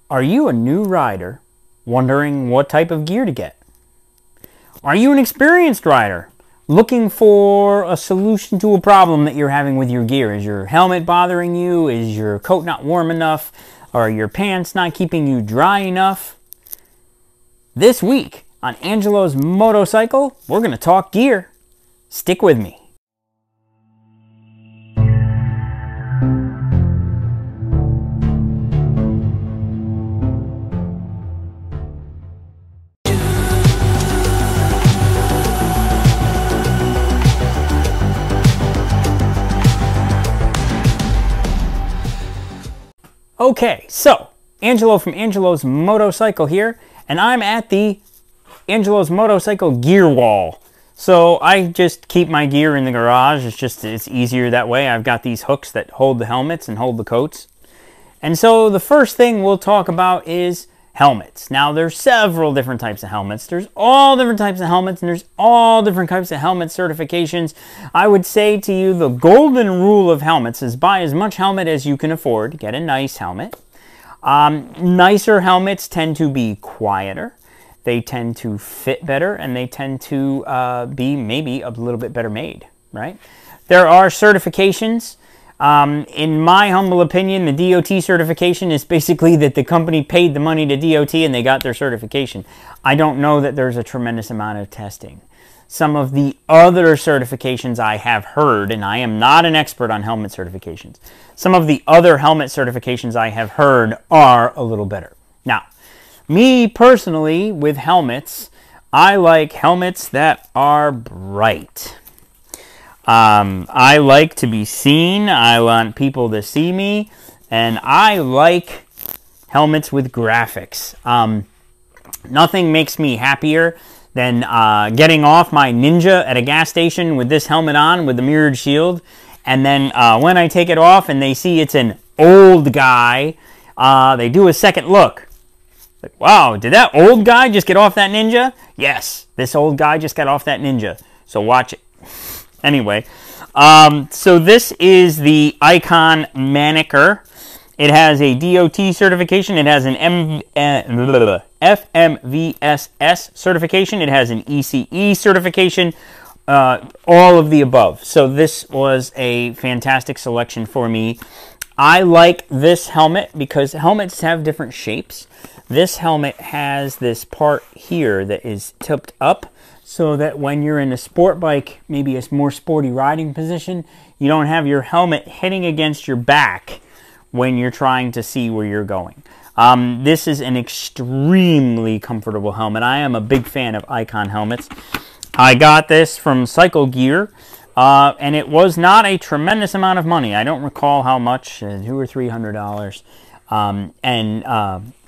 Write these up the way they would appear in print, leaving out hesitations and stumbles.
Are you a new rider wondering what type of gear to get? Are you an experienced rider looking for a solution to a problem that you're having with your gear? Is your helmet bothering you? Is your coat not warm enough? Are your pants not keeping you dry enough? This week on Angelo's Motocycle, we're going to talk gear. Stick with me. Okay, so Angelo from Angelo's Motocycle here, and I'm at the Angelo's Motocycle gear wall. So I just keep my gear in the garage. It's easier that way. I've got these hooks that hold the helmets and hold the coats. And so the first thing we'll talk about is helmets. Now there's several different types of helmets. There's all different types of helmets, and there's all different types of helmet certifications. I would say to you the golden rule of helmets is buy as much helmet as you can afford. Get a nice helmet. Nicer helmets tend to be quieter. They tend to fit better, and they tend to be maybe a little bit better made, right? There are certifications. In my humble opinion, the DOT certification is basically that the company paid the money to DOT and they got their certification. I don't know that there's a tremendous amount of testing. Some of the other certifications I have heard, and I am not an expert on helmet certifications, some of the other helmet certifications I have heard are a little better. Now, me personally, with helmets, I like helmets that are bright. I like to be seen. I want people to see me, and I like helmets with graphics. Nothing makes me happier than getting off my Ninja at a gas station with this helmet on with the mirrored shield, and then when I take it off and they see it's an old guy, they do a second look. Like, wow, did that old guy just get off that Ninja? Yes, this old guy just got off that Ninja. So watch it. Anyway, so this is the Icon Maniker. It has a DOT certification. It has an FMVSS certification. It has an ECE certification. All of the above. So this was a fantastic selection for me. I like this helmet because helmets have different shapes. This helmet has this part here that is tipped up, so that when you're in a sport bike, maybe a more sporty riding position, you don't have your helmet hitting against your back when you're trying to see where you're going. This is an extremely comfortable helmet. I am a big fan of Icon helmets. I got this from Cycle Gear, and it was not a tremendous amount of money. I don't recall how much, $200 or $300.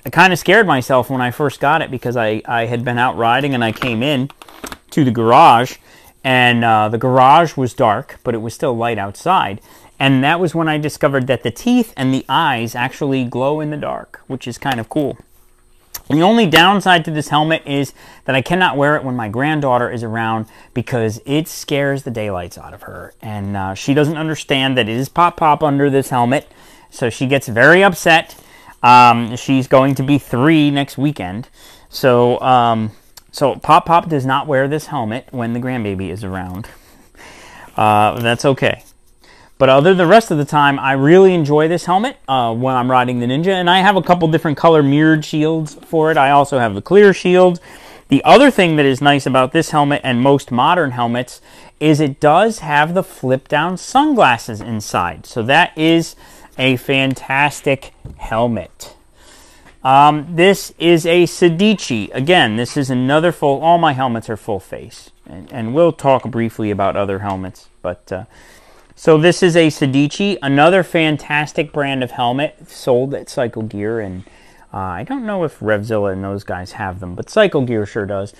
I kind of scared myself when I first got it because I had been out riding and I came in to the garage, and the garage was dark, but it was still light outside. And that was when I discovered that the teeth and the eyes actually glow in the dark, which is kind of cool. The only downside to this helmet is that I cannot wear it when my granddaughter is around because it scares the daylights out of her. And she doesn't understand that it is pop-pop under this helmet, so she gets very upset. She's going to be 3 next weekend. So Pop does not wear this helmet when the grandbaby is around. That's okay. But the rest of the time, I really enjoy this helmet when I'm riding the Ninja. And I have a couple different color mirrored shields for it. I also have the clear shield. The other thing that is nice about this helmet and most modern helmets is it does have the flip-down sunglasses inside. So that is a fantastic helmet. This is a Sedici. Again, this is another full, all my helmets are full face. And we'll talk briefly about other helmets. So this is a Sedici, another fantastic brand of helmet sold at Cycle Gear. And I don't know if Revzilla and those guys have them, but Cycle Gear sure does.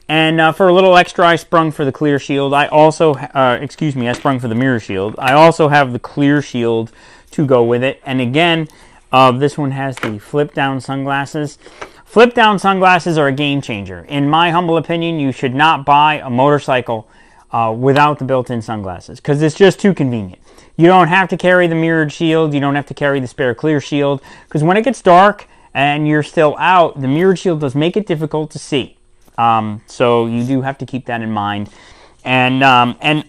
And for a little extra, I sprung for the clear shield. I also, I sprung for the mirror shield. I also have the clear shield to go with it. And again, this one has the flip-down sunglasses. Flip-down sunglasses are a game changer. In my humble opinion, you should not buy a motorcycle without the built-in sunglasses because it's just too convenient. You don't have to carry the mirrored shield. You don't have to carry the spare clear shield because when it gets dark and you're still out, the mirrored shield does make it difficult to see. So you do have to keep that in mind. And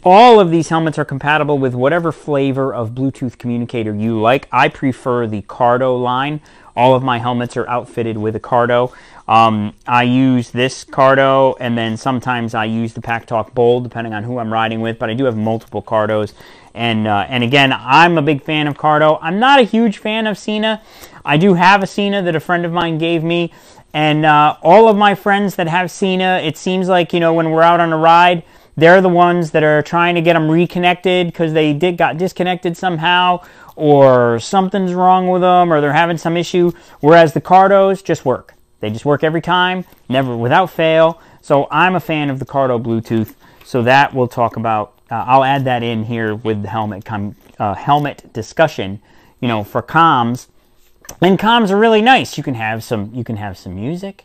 all of these helmets are compatible with whatever flavor of Bluetooth communicator you like. I prefer the Cardo line. All of my helmets are outfitted with a Cardo. I use this Cardo, and then sometimes I use the PackTalk Bold, depending on who I'm riding with, but I do have multiple Cardos. And again, I'm a big fan of Cardo. I'm not a huge fan of Sena. I do have a Sena that a friend of mine gave me, and all of my friends that have Sena, it seems like, you know, when we're out on a ride, they're the ones that are trying to get them reconnected because they got disconnected somehow, or something's wrong with them, or they're having some issue, whereas the Cardos just work. They just work every time, never, without fail. So I'm a fan of the Cardo Bluetooth, so that we'll talk about. I'll add that in here with the helmet discussion, you know, for comms. And comms are really nice. You can have some music.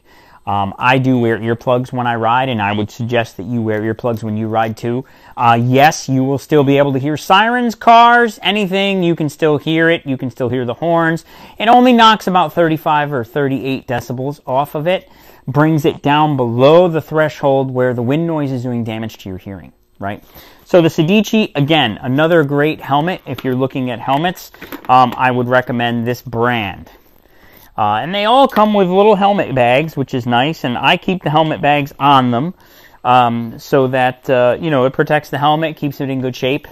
I do wear earplugs when I ride, and I would suggest that you wear earplugs when you ride too. Yes, you will still be able to hear sirens, cars, anything. You can still hear it. You can still hear the horns. It only knocks about 35 or 38 decibels off of it, brings it down below the threshold where the wind noise is doing damage to your hearing, right? So the Sedici, again, another great helmet. If you're looking at helmets, I would recommend this brand. And they all come with little helmet bags, which is nice, and I keep the helmet bags on them so that, you know, it protects the helmet, keeps it in good shape,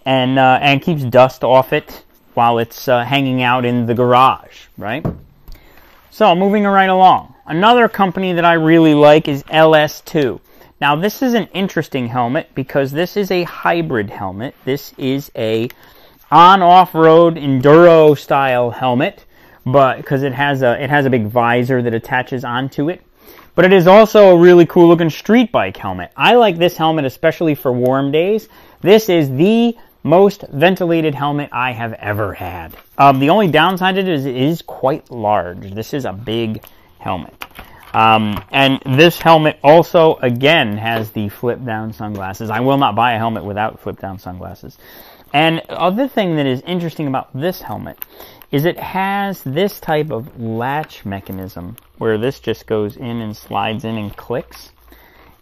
and keeps dust off it while it's hanging out in the garage, right? So, moving right along. Another company that I really like is LS2. Now, this is an interesting helmet because this is a hybrid helmet. This is a on-off-road enduro-style helmet, but because it has a big visor that attaches onto it. But it is also a really cool looking street bike helmet. I like this helmet especially for warm days. This is the most ventilated helmet I have ever had. The only downside to it is it is quite large. This is a big helmet. And this helmet also, again, has the flip-down sunglasses. I will not buy a helmet without flip-down sunglasses. And other thing that is interesting about this helmet is it has this type of latch mechanism where this just goes in and slides in and clicks,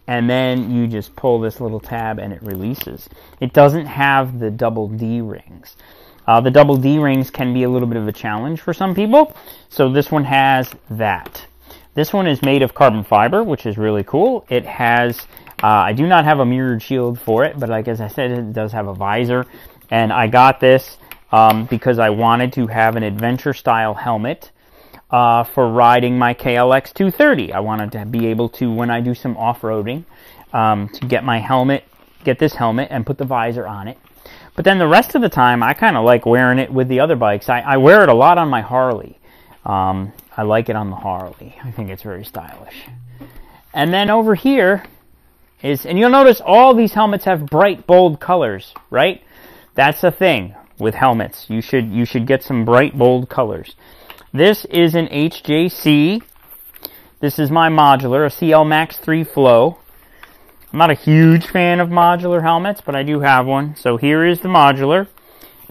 and then you just pull this little tab and it releases. It doesn't have the double D rings. The double D rings can be a little bit of a challenge for some people, so this one has that. This one is made of carbon fiber, which is really cool. It has, I do not have a mirrored shield for it, but like as I said, it does have a visor, and I got this because I wanted to have an adventure-style helmet for riding my KLX 230. I wanted to be able to, when I do some off-roading, to get this helmet and put the visor on it. But then the rest of the time, I kind of like wearing it with the other bikes. I wear it a lot on my Harley. I like it on the Harley. I think it's very stylish. And then over here is, and you'll notice all these helmets have bright, bold colors, right? That's the thing with helmets. You should get some bright, bold colors. This is an HJC. This is my modular, a CL Max 3 Flow. I'm not a huge fan of modular helmets, but I do have one. So here is the modular.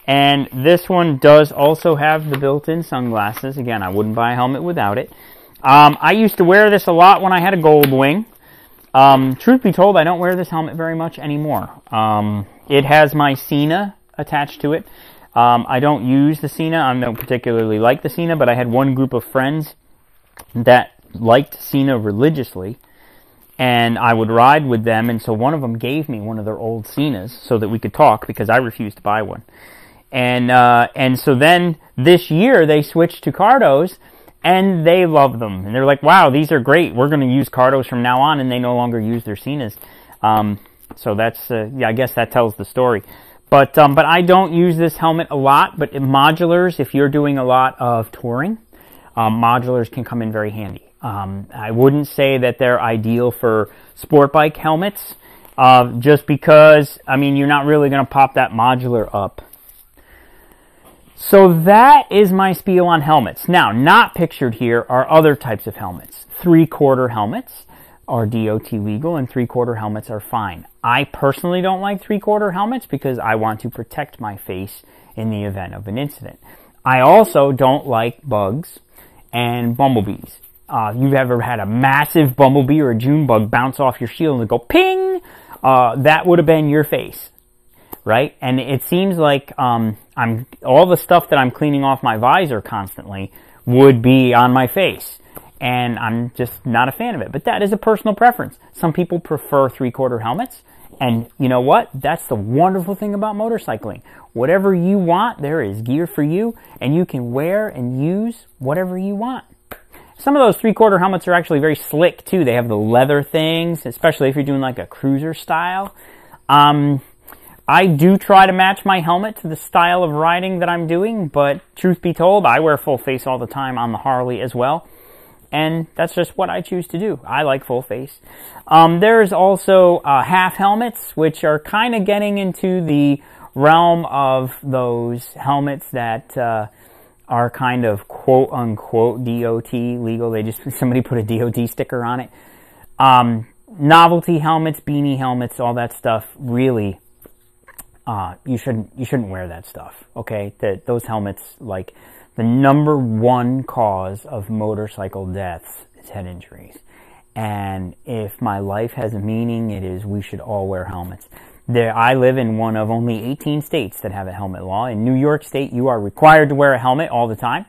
And this one does also have the built-in sunglasses. Again, I wouldn't buy a helmet without it. I used to wear this a lot when I had a Goldwing. Truth be told, I don't wear this helmet very much anymore. It has my Sena attached to it. I don't use the Sena. I don't particularly like the Sena, but I had one group of friends that liked Sena religiously, and I would ride with them, and so one of them gave me one of their old Senas so that we could talk because I refused to buy one. And so then this year they switched to Cardos, and they love them. And they're like, wow, these are great. We're going to use Cardos from now on, and they no longer use their Senas. So that's, yeah, I guess that tells the story. But I don't use this helmet a lot, but modulars, if you're doing a lot of touring, modulars can come in very handy. I wouldn't say that they're ideal for sport bike helmets, just because, I mean, you're not really going to pop that modular up. So that is my spiel on helmets. Now, not pictured here are other types of helmets. 3/4 helmets are DOT legal, and 3/4 helmets are fine. I personally don't like 3/4 helmets because I want to protect my face in the event of an incident. I also don't like bugs, and bumblebees. You've ever had a massive bumblebee or a June bug bounce off your shield and go ping? That would have been your face, right? And it seems like all the stuff that I'm cleaning off my visor constantly would be on my face. And I'm just not a fan of it. But that is a personal preference. Some people prefer 3/4 helmets. And you know what? That's the wonderful thing about motorcycling. Whatever you want, there is gear for you. And you can wear and use whatever you want. Some of those 3/4 helmets are actually very slick too. They have the leather things, especially if you're doing like a cruiser style. I do try to match my helmet to the style of riding that I'm doing. But truth be told, I wear full face all the time on the Harley as well. And that's just what I choose to do. I like full face. There's also half helmets, which are kind of getting into the realm of those helmets that are kind of quote-unquote DOT legal. Somebody put a DOT sticker on it. Novelty helmets, beanie helmets, all that stuff, really, you shouldn't wear that stuff, okay? Those helmets, like, the number one cause of motorcycle deaths is head injuries. And if my life has a meaning, it is we should all wear helmets. I live in one of only 18 states that have a helmet law. In New York State, you are required to wear a helmet all the time.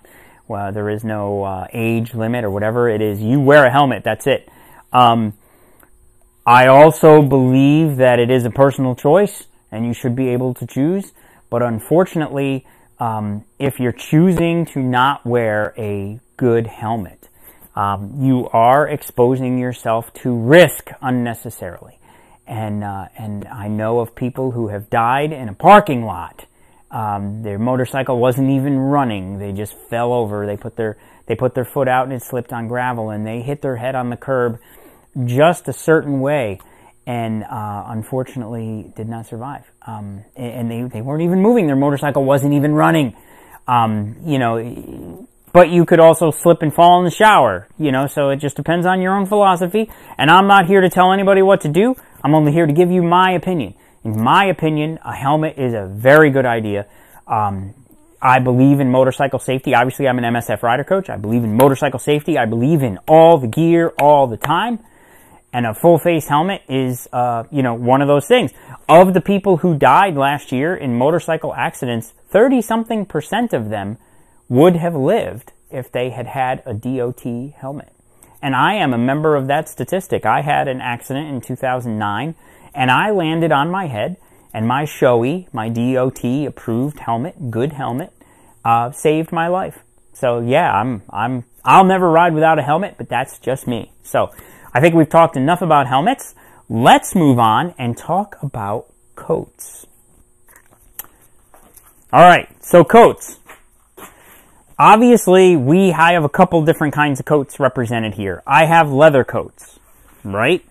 Well, there is no age limit or whatever it is. You wear a helmet, that's it. I also believe that it is a personal choice, and you should be able to choose. But unfortunately, if you're choosing to not wear a good helmet, you are exposing yourself to risk unnecessarily. And I know of people who have died in a parking lot. Their motorcycle wasn't even running. They just fell over. They put their foot out and it slipped on gravel, and they hit their head on the curb just a certain way, and unfortunately did not survive. And they weren't even moving. Their motorcycle wasn't even running. You know, but you could also slip and fall in the shower, you know, so it just depends on your own philosophy. And I'm not here to tell anybody what to do. I'm only here to give you my opinion. In my opinion, a helmet is a very good idea. I believe in motorcycle safety. Obviously, I'm an MSF rider coach. I believe in motorcycle safety. I believe in all the gear all the time. And a full face helmet is, you know, one of those things. Of the people who died last year in motorcycle accidents, 30-something% of them would have lived if they had had a DOT helmet. And I am a member of that statistic. I had an accident in 2009, and I landed on my head, and my Shoei, my DOT approved helmet, good helmet, saved my life. So yeah, I'll never ride without a helmet, but that's just me. So I think we've talked enough about helmets. Let's move on and talk about coats. All right, so coats. Obviously, I have a couple different kinds of coats represented here. I have leather coats, right?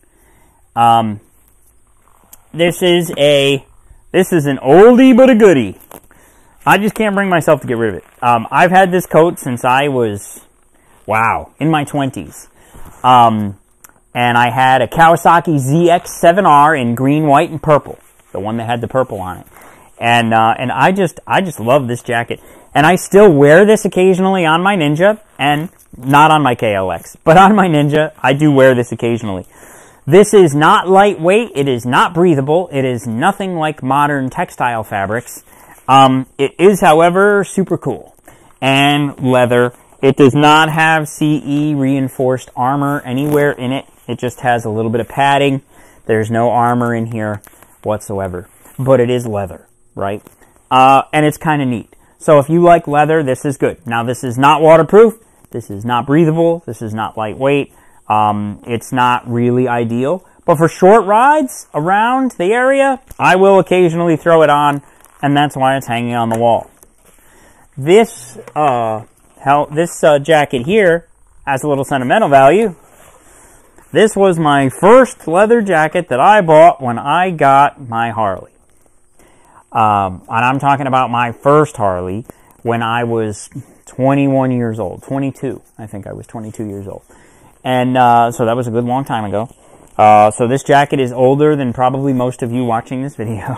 This is an oldie but a goodie. I just can't bring myself to get rid of it. I've had this coat since I was, in my 20s. And I had a Kawasaki ZX-7R in green, white, and purple. The one that had the purple on it. And I just love this jacket. And I still wear this occasionally on my Ninja, and not on my KLX. But on my Ninja, I do wear this occasionally. This is not lightweight. It is not breathable. It is nothing like modern textile fabrics. It is, however, super cool. And leather. It does not have CE reinforced armor anywhere in it. It just has a little bit of padding. There's no armor in here whatsoever. But it is leather, right? And it's kind of neat. So if you like leather, this is good. Now, this is not waterproof. This is not breathable. This is not lightweight. It's not really ideal. But for short rides around the area, I will occasionally throw it on, and that's why it's hanging on the wall. This jacket here has a little sentimental value. This was my first leather jacket that I bought when I got my Harley. And I'm talking about my first Harley when I was 21 years old. 22. I think I was 22 years old. And so that was a good long time ago. So this jacket is older than probably most of you watching this video.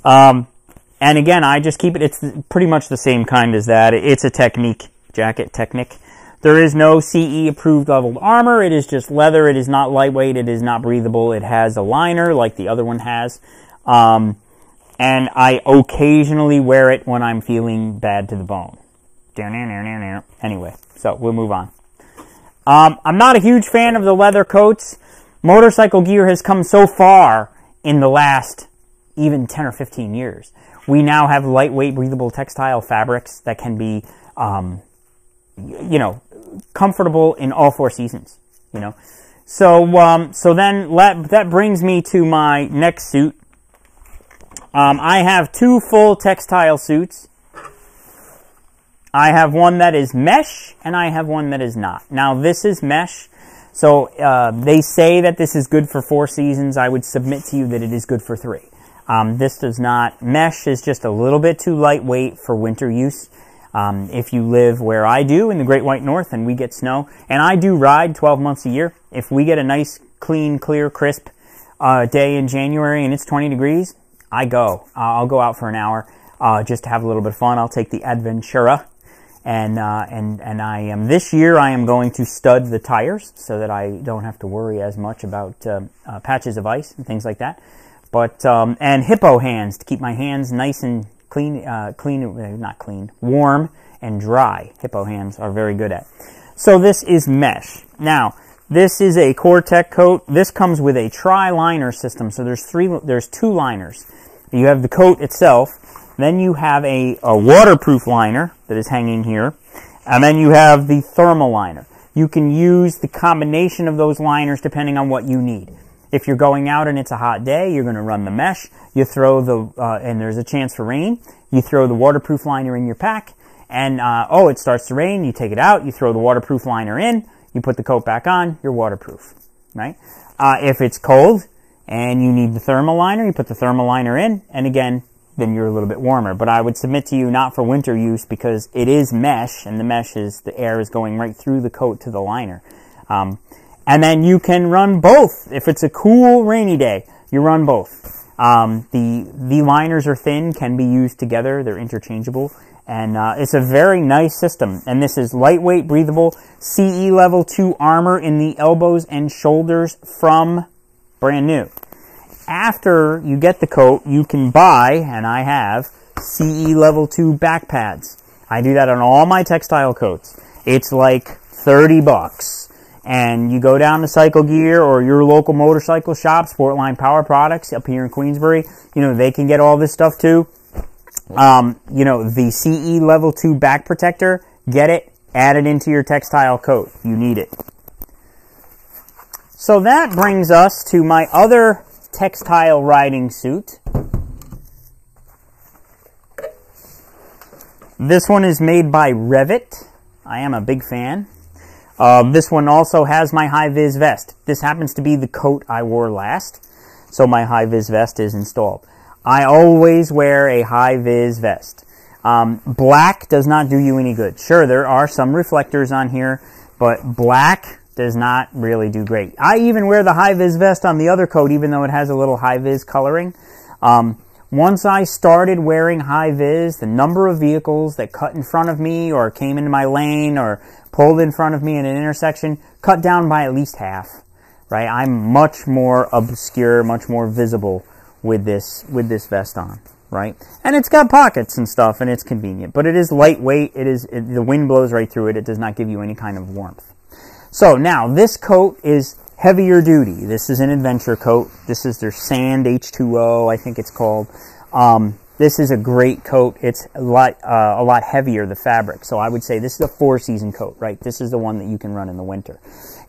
And again, I just keep it. It's pretty much the same kind as that. It's a Technique jacket, Technic. There is no CE approved leveled armor. It is just leather. It is not lightweight. It is not breathable. It has a liner like the other one has. And I occasionally wear it when I'm feeling bad to the bone. Anyway, so we'll move on. I'm not a huge fan of the leather coats. Motorcycle gear has come so far in the last even 10 or 15 years. We now have lightweight, breathable textile fabrics that can be, comfortable in all 4 seasons, So then that brings me to my next suit. I have 2 full textile suits. I have one that is mesh, and I have one that is not. Now, this is mesh. So they say that this is good for 4 seasons. I would submit to you that it is good for 3. This does not. Mesh is just a little bit too lightweight for winter use. If you live where I do in the Great White North and we get snow, and I do ride 12 months a year, if we get a nice, clean, clear, crisp day in January and it's 20 degrees, I go. I'll go out for an hour just to have a little bit of fun. I'll take the Adventura. And this year I am going to stud the tires so that I don't have to worry as much about patches of ice and things like that. But and hippo hands to keep my hands nice and warm and dry. Hippo hands are very good at. So this is mesh. Now this is a Core-Tec coat. This comes with a tri-liner system. So there's 2 liners. You have the coat itself. Then you have a waterproof liner that is hanging here. And then you have the thermal liner. You can use the combination of those liners depending on what you need. If you're going out and it's a hot day, you're going to run the mesh. You throw and there's a chance for rain. You throw the waterproof liner in your pack. And, it starts to rain. You take it out. You throw the waterproof liner in. You put the coat back on. You're waterproof, right? If it's cold and you need the thermal liner, you put the thermal liner in. And again, then you're a little bit warmer. But I would submit to you not for winter use because it is mesh, and the mesh is, the air is going right through the coat to the liner. And then you can run both. If it's a cool, rainy day, you run both. The liners are thin, can be used together. They're interchangeable. And it's a very nice system. And this is lightweight, breathable, CE level 2 armor in the elbows and shoulders from brand new. After you get the coat, you can buy, and I have, CE level 2 back pads. I do that on all my textile coats. It's like 30 bucks. And you go down to Cycle Gear or your local motorcycle shop, Sportline Power Products up here in Queensbury, they can get all this stuff too. The CE level 2 back protector, get it, add it into your textile coat. You need it. So that brings us to my other textile riding suit. This one is made by Revit. I am a big fan. This one also has my high-vis vest. This happens to be the coat I wore last, so my high-vis vest is installed. I always wear a high-vis vest. Black does not do you any good. Sure, there are some reflectors on here, but black does not really do great. I even wear the high-vis vest on the other coat, even though it has a little high-vis coloring. Once I started wearing high-vis, the number of vehicles that cut in front of me or came into my lane or pulled in front of me in an intersection cut down by at least half, right? I'm much more obscure, much more visible with this vest on, right? And it's got pockets and stuff, and it's convenient. But it is lightweight. The wind blows right through it. It does not give you any kind of warmth. So now, this coat is heavier duty. This is an adventure coat. This is their Sand H2O, I think it's called. This is a great coat. It's a lot heavier, the fabric. So I would say this is a 4-season coat, right? This is the one that you can run in the winter.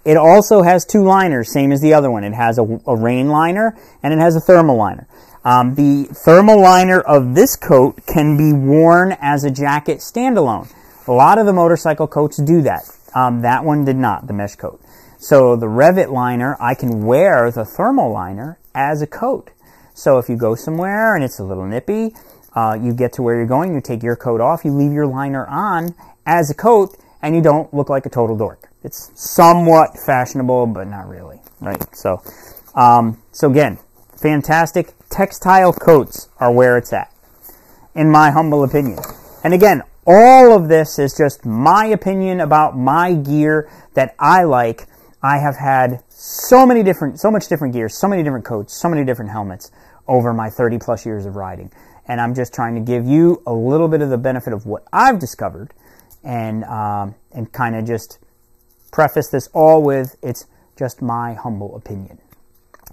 It also has 2 liners, same as the other one. It has a rain liner and it has a thermal liner. The thermal liner of this coat can be worn as a jacket standalone. A lot of the motorcycle coats do that. That one did not, the mesh coat. So the Revit liner, I can wear the thermal liner as a coat. So if you go somewhere and it's a little nippy, you get to where you're going, you take your coat off, you leave your liner on as a coat, and you don't look like a total dork. It's somewhat fashionable, but not really, right? So again, fantastic. Textile coats are where it's at, in my humble opinion. And again, All of this is just my opinion about my gear that I like. I have had so much different gear, so many different coats, so many different helmets over my 30 plus years of riding. And I'm just trying to give you a little bit of the benefit of what I've discovered and kind of just preface this all with, it's just my humble opinion.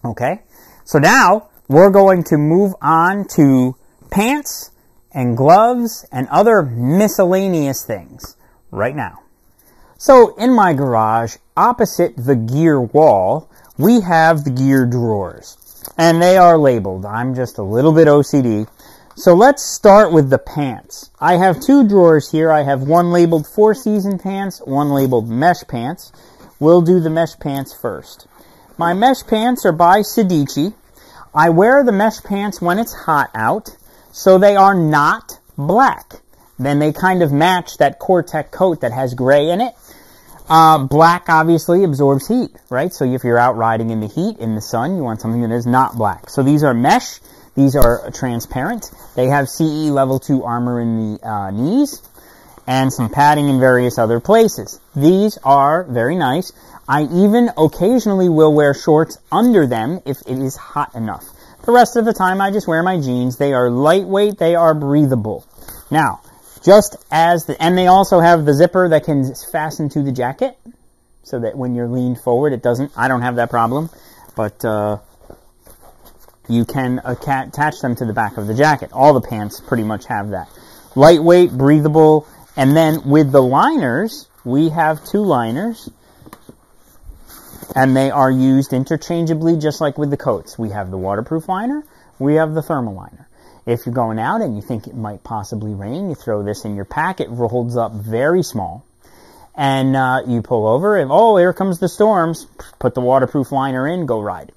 Okay? So now we're going to move on to pants and gloves and other miscellaneous things right now. So in my garage, opposite the gear wall, we have the gear drawers. And they are labeled. I'm just a little bit OCD. So let's start with the pants. I have two drawers here. I have one labeled 4-season pants, one labeled mesh pants. We'll do the mesh pants first. My mesh pants are by Sedici. I wear the mesh pants when it's hot out, so they are not black. Then they kind of match that Cortec coat that has gray in it. Black obviously absorbs heat, right? So if you're out riding in the heat, in the sun, you want something that is not black. So these are mesh. These are transparent. They have CE level 2 armor in the knees and some padding in various other places. These are very nice. I even occasionally will wear shorts under them if it is hot enough. The rest of the time I just wear my jeans. They are lightweight. They are breathable. Now, and they also have the zipper that can fasten to the jacket so that when you're leaned forward, it doesn't. I don't have that problem, but you can attach them to the back of the jacket. All the pants pretty much have that. Lightweight, breathable, and then with the liners, we have two liners, and they are used interchangeably just like with the coats. We have the waterproof liner, we have the thermal liner. If you're going out and you think it might possibly rain, you throw this in your pack. It holds up very small. And you pull over and, oh, here comes the storms. Put the waterproof liner in, go ride.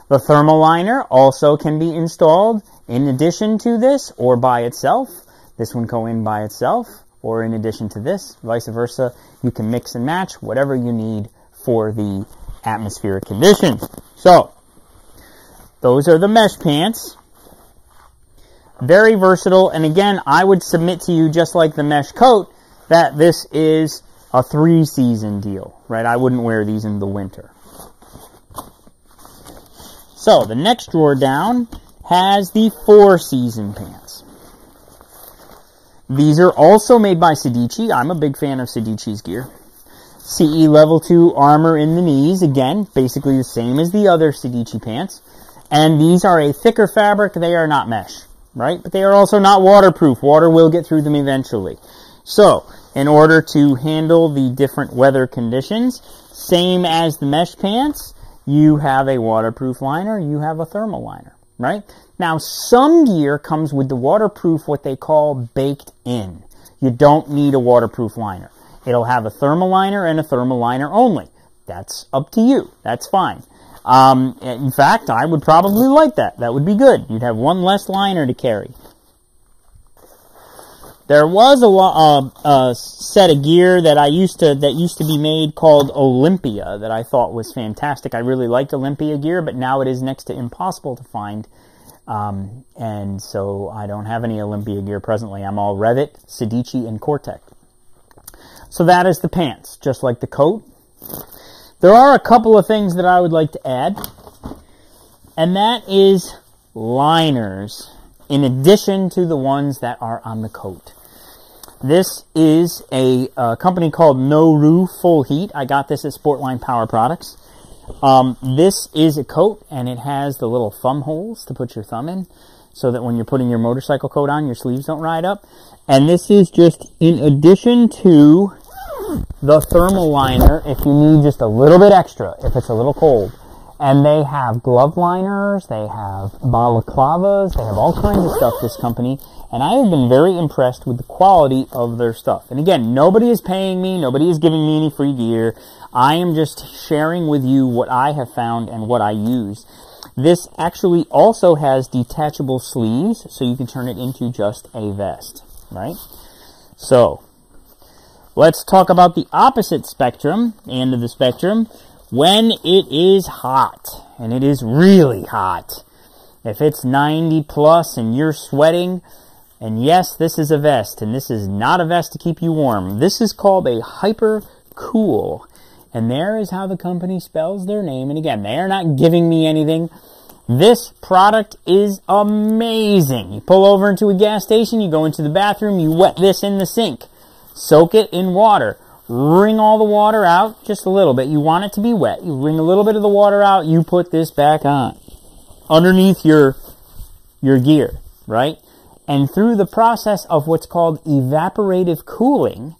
The thermal liner also can be installed in addition to this or by itself. This one go in by itself or in addition to this, vice versa. You can mix and match whatever you need for the atmospheric conditions. So, those are the mesh pants. Very versatile, and again, I would submit to you, just like the mesh coat, that this is a 3-season deal, right? I wouldn't wear these in the winter. So, the next drawer down has the 4-season pants. These are also made by Sedici. I'm a big fan of Sedici's gear. CE level 2 armor in the knees, again, basically the same as the other Sedici pants. And these are a thicker fabric, they are not mesh. Right? But they are also not waterproof. Water will get through them eventually. So, in order to handle the different weather conditions, same as the mesh pants, you have a waterproof liner, you have a thermal liner, right? Now, some gear comes with the waterproof, what they call baked in. You don't need a waterproof liner. It'll have a thermal liner and a thermal liner only. That's up to you. That's fine. In fact, I would probably like that. That would be good. You'd have one less liner to carry. There was a set of gear that used to be made called Olympia that I thought was fantastic. I really liked Olympia gear, but now it is next to impossible to find. And so I don't have any Olympia gear presently. I'm all Revit, Sedici, and Cortec. So that is the pants, just like the coat. There are a couple of things that I would like to add, and that is liners, in addition to the ones that are on the coat. This is a company called Noru Full Heat. I got this at Sportline Power Products. This is a coat, and it has the little thumb holes to put your thumb in, so that when you're putting your motorcycle coat on, your sleeves don't ride up. And this is just in addition to the thermal liner if you need just a little bit extra, if it's a little cold. And they have glove liners, they have balaclavas, they have all kinds of stuff, this company. And I have been very impressed with the quality of their stuff. And again, nobody is paying me, nobody is giving me any free gear. I am just sharing with you what I have found and what I use. This actually also has detachable sleeves, so you can turn it into just a vest, right? So, let's talk about the opposite spectrum, end of the spectrum, when it is hot, and it is really hot. If it's 90 plus and you're sweating, And yes, this is a vest, and this is not a vest to keep you warm. This is called a Hyper Cool. And there is how the company spells their name. And again, they are not giving me anything. This product is amazing. You pull over into a gas station, you go into the bathroom, you wet this in the sink. Soak it in water. Wring all the water out, just a little bit. You want it to be wet. You wring a little bit of the water out, you put this back on. Underneath your gear, right? And through the process of what's called evaporative cooling,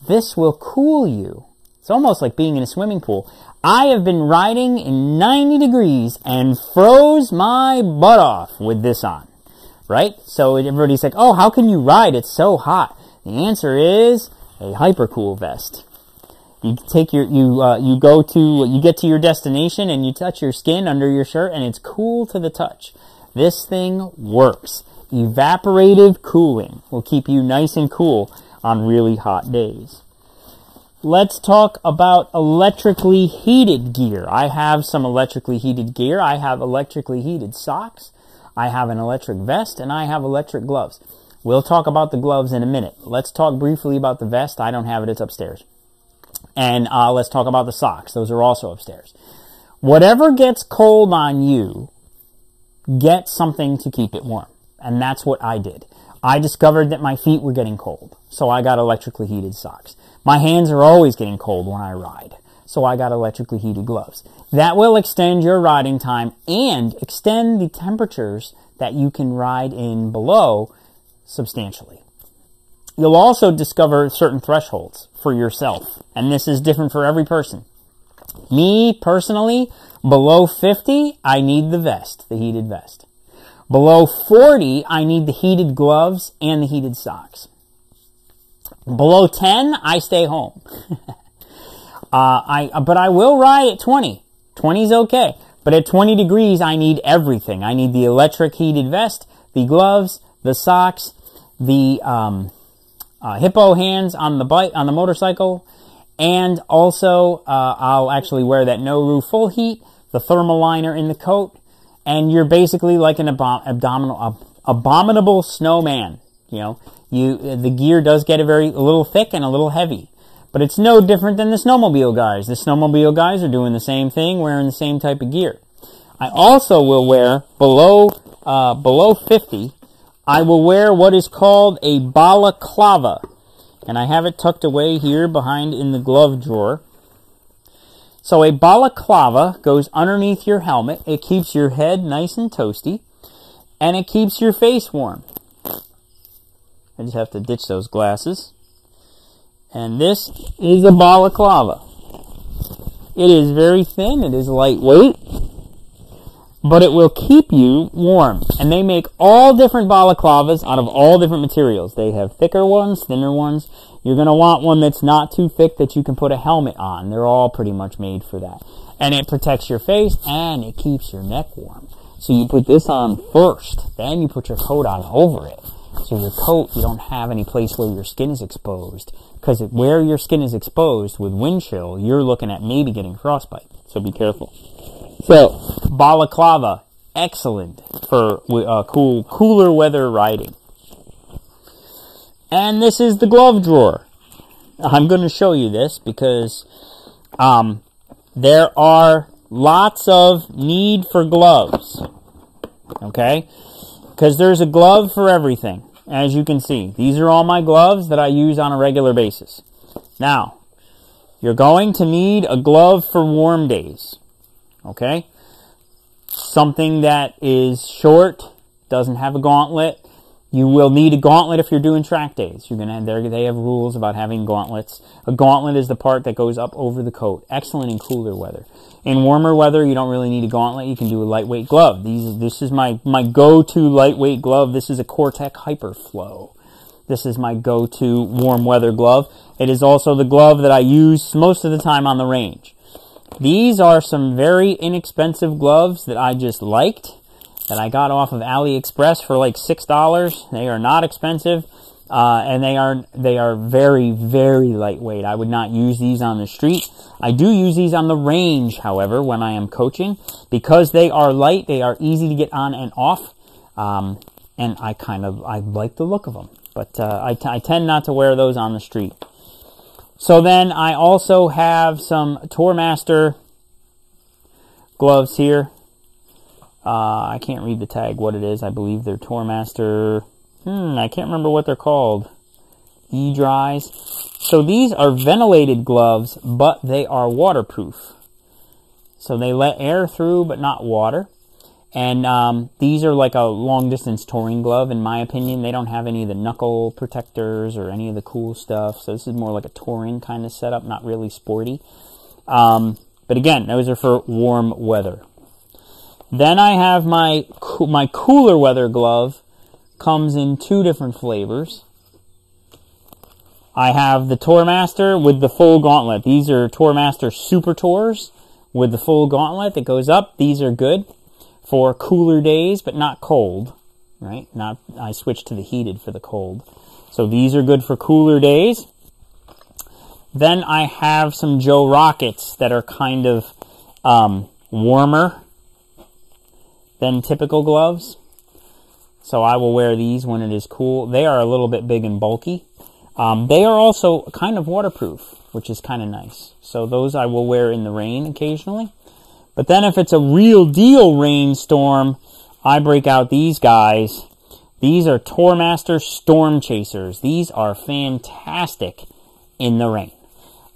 this will cool you. It's almost like being in a swimming pool. I have been riding in 90 degrees and froze my butt off with this on, right? So everybody's like, oh, how can you ride? It's so hot. The answer is a Hypercool vest. You take your, you get to your destination and you touch your skin under your shirt and it's cool to the touch. This thing works. Evaporative cooling will keep you nice and cool on really hot days. Let's talk about electrically heated gear. I have some electrically heated gear. I have electrically heated socks. I have an electric vest and I have electric gloves. We'll talk about the gloves in a minute. Let's talk briefly about the vest. I don't have it. It's upstairs. And let's talk about the socks. Those are also upstairs. Whatever gets cold on you, get something to keep it warm. And that's what I did. I discovered that my feet were getting cold, so I got electrically heated socks. My hands are always getting cold when I ride, so I got electrically heated gloves. That will extend your riding time and extend the temperatures that you can ride in below substantially. You'll also discover certain thresholds for yourself, and this is different for every person. Me, personally, below 50, I need the vest, the heated vest. Below 40, I need the heated gloves and the heated socks. Below 10, I stay home. But I will ride at 20. 20 is okay. But at 20 degrees, I need everything. I need the electric heated vest, the gloves, the socks, the hippo hands on the bike, on the motorcycle, and also I'll actually wear that no-roof full heat, the thermal liner in the coat, and you're basically like an abominable snowman. You know, the gear does get a little thick and a little heavy, but it's no different than the snowmobile guys. The snowmobile guys are doing the same thing, wearing the same type of gear. I also will wear below 50. I will wear what is called a balaclava, and I have it tucked away here behind in the glove drawer. So a balaclava goes underneath your helmet. It keeps your head nice and toasty, and it keeps your face warm. I just have to ditch those glasses. And this is a balaclava. It is very thin. It is lightweight, but it will keep you warm. And they make all different balaclavas out of all different materials. They have thicker ones, thinner ones. You're going to want one that's not too thick that you can put a helmet on. They're all pretty much made for that. And it protects your face and it keeps your neck warm. So you put this on first, then you put your coat on over it. So your coat, you don't have any place where your skin is exposed. Because where your skin is exposed with wind chill, you're looking at maybe getting frostbite. So be careful. So, balaclava, excellent for cooler weather riding. And this is the glove drawer. I'm going to show you this because there are lots of need for gloves. Okay? Because there's a glove for everything, as you can see. These are all my gloves that I use on a regular basis. Now, you're going to need a glove for warm days. Okay? Something that is short, doesn't have a gauntlet. You will need a gauntlet if you're doing track days. They have rules about having gauntlets. A gauntlet is the part that goes up over the coat. Excellent in cooler weather. In warmer weather, you don't really need a gauntlet. You can do a lightweight glove. This is my go-to lightweight glove. This is a Cortec Hyperflow. This is my go-to warm weather glove. It is also the glove that I use most of the time on the range. These are some very inexpensive gloves that I just liked, that I got off of AliExpress for like $6. They are not expensive, and they are very, very lightweight. I would not use these on the street. I do use these on the range, however, when I am coaching. Because they are light, they are easy to get on and off. and I like the look of them. But I tend not to wear those on the street. So then I also have some Tourmaster gloves here. I can't read the tag what it is. I believe they're Tourmaster. I can't remember what they're called. E-Dries. So these are ventilated gloves, but they are waterproof. So they let air through, but not water. And these are like a long-distance touring glove, in my opinion. They don't have any of the knuckle protectors or any of the cool stuff. So this is more like a touring kind of setup, not really sporty. But again, those are for warm weather. Then I have my cooler weather glove. Comes in 2 different flavors. I have the Tourmaster with the full gauntlet. These are Tourmaster Super Tours with the full gauntlet that goes up. These are good for cooler days, but not cold, right? I switched to the heated for the cold. So these are good for cooler days. Then I have some Joe Rockets that are kind of warmer than typical gloves. So I will wear these when it is cool. They are a little bit big and bulky. They are also kind of waterproof, which is kind of nice. So those I will wear in the rain occasionally. But then if it's a real deal rainstorm, I break out these guys. These are Tourmaster Storm Chasers. These are fantastic in the rain.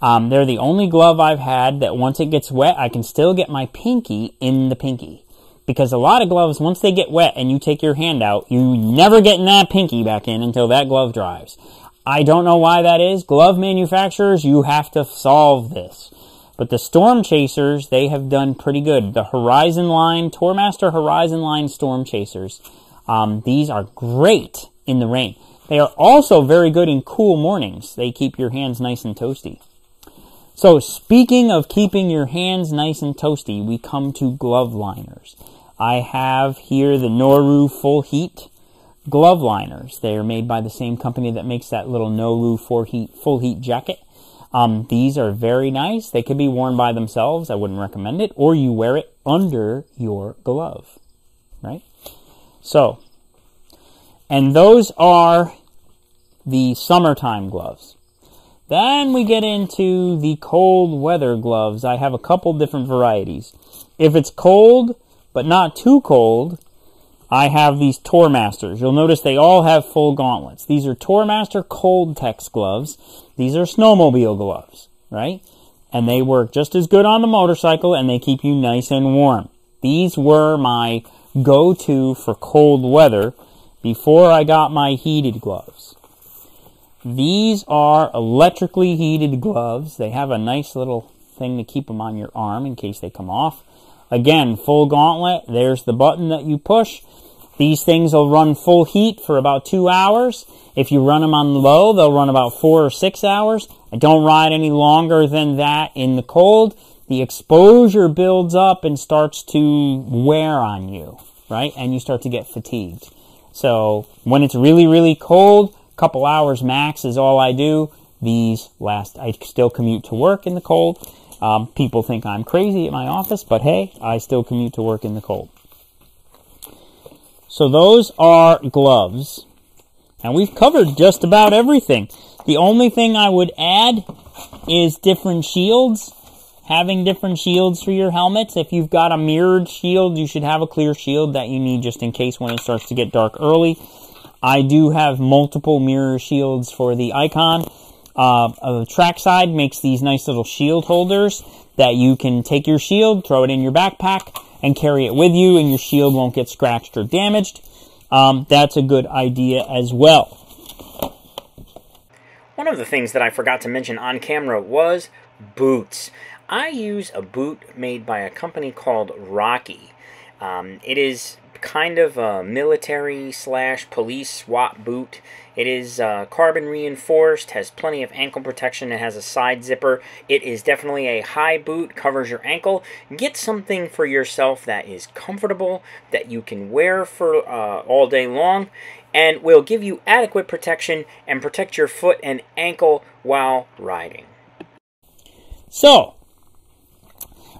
They're the only glove I've had that once it gets wet, I can still get my pinky in the pinky. Because a lot of gloves, once they get wet and you take your hand out, you never getting that pinky back in until that glove dries. I don't know why that is. Glove manufacturers, you have to solve this. But the Storm Chasers, they have done pretty good. The Horizon line, Tourmaster Horizon line Storm Chasers, these are great in the rain. They are also very good in cool mornings. They keep your hands nice and toasty. So speaking of keeping your hands nice and toasty, we come to glove liners. I have here the Noru Full Heat glove liners. They are made by the same company that makes that little Noru Full Heat jacket. These are very nice. They could be worn by themselves. I wouldn't recommend it. Or you wear it under your glove, right? So, and those are the summertime gloves. Then we get into the cold weather gloves. I have a couple different varieties. If it's cold, but not too cold, I have these Tourmasters. You'll notice they all have full gauntlets. These are Tourmaster Cold Tex gloves. These are snowmobile gloves, right? And they work just as good on the motorcycle, and they keep you nice and warm. These were my go-to for cold weather before I got my heated gloves. These are electrically heated gloves. They have a nice little thing to keep them on your arm in case they come off. Again, full gauntlet. There's the button that you push. These things will run full heat for about 2 hours. If you run them on low, they'll run about 4 or 6 hours. I don't ride any longer than that in the cold. The exposure builds up and starts to wear on you, right? And you start to get fatigued. So when it's really, really cold, a couple hours max is all I do. These last. I still commute to work in the cold. People think I'm crazy at my office, but hey, I still commute to work in the cold. So those are gloves. And we've covered just about everything. The only thing I would add is different shields. Having different shields for your helmets. If you've got a mirrored shield, you should have a clear shield that you need just in case when it starts to get dark early. I do have multiple mirror shields for the Icon. Trackside makes these nice little shield holders that you can take your shield, throw it in your backpack, and carry it with you, and your shield won't get scratched or damaged. That's a good idea as well. One of the things that I forgot to mention on camera was boots. I use a boot made by a company called Rocky. It is kind of a military/police SWAT boot. It is carbon reinforced, has plenty of ankle protection, it has a side zipper. It is definitely a high boot, covers your ankle. Get something for yourself that is comfortable, that you can wear for all day long, and will give you adequate protection and protect your foot and ankle while riding. So,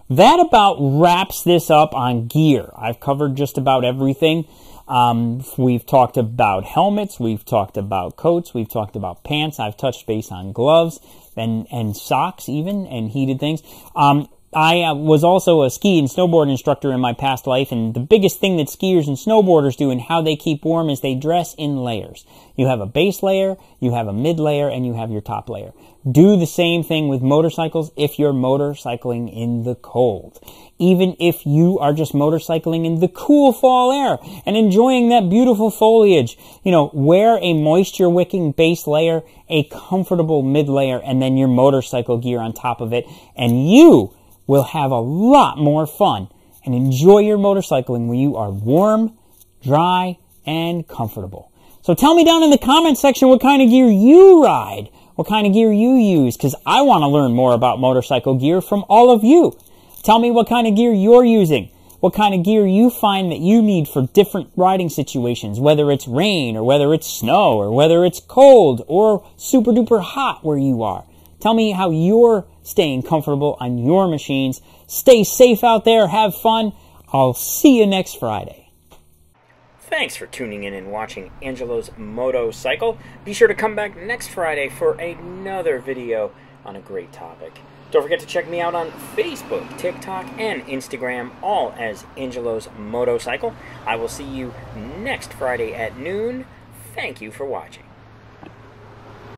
that about wraps this up on gear. I've covered just about everything. We've talked about helmets, we've talked about coats, we've talked about pants. I've touched base on gloves and socks even, and heated things. I was also a ski and snowboard instructor in my past life, and the biggest thing that skiers and snowboarders do and how they keep warm is they dress in layers. You have a base layer, you have a mid layer, and you have your top layer. Do the same thing with motorcycles if you're motorcycling in the cold. Even if you are just motorcycling in the cool fall air and enjoying that beautiful foliage, you know, wear a moisture wicking base layer, a comfortable mid layer, and then your motorcycle gear on top of it, and you will have a lot more fun and enjoy your motorcycling when you are warm, dry, and comfortable. So tell me down in the comment section what kind of gear you ride, what kind of gear you use, because I want to learn more about motorcycle gear from all of you. Tell me what kind of gear you're using, what kind of gear you find that you need for different riding situations, whether it's rain or whether it's snow or whether it's cold or super duper hot where you are. Tell me how you're staying comfortable on your machines. Stay safe out there. Have fun. I'll see you next Friday. Thanks for tuning in and watching Angelo's Motocycle. Be sure to come back next Friday for another video on a great topic. Don't forget to check me out on Facebook, TikTok, and Instagram, all as Angelo's Motocycle. I will see you next Friday at noon. Thank you for watching.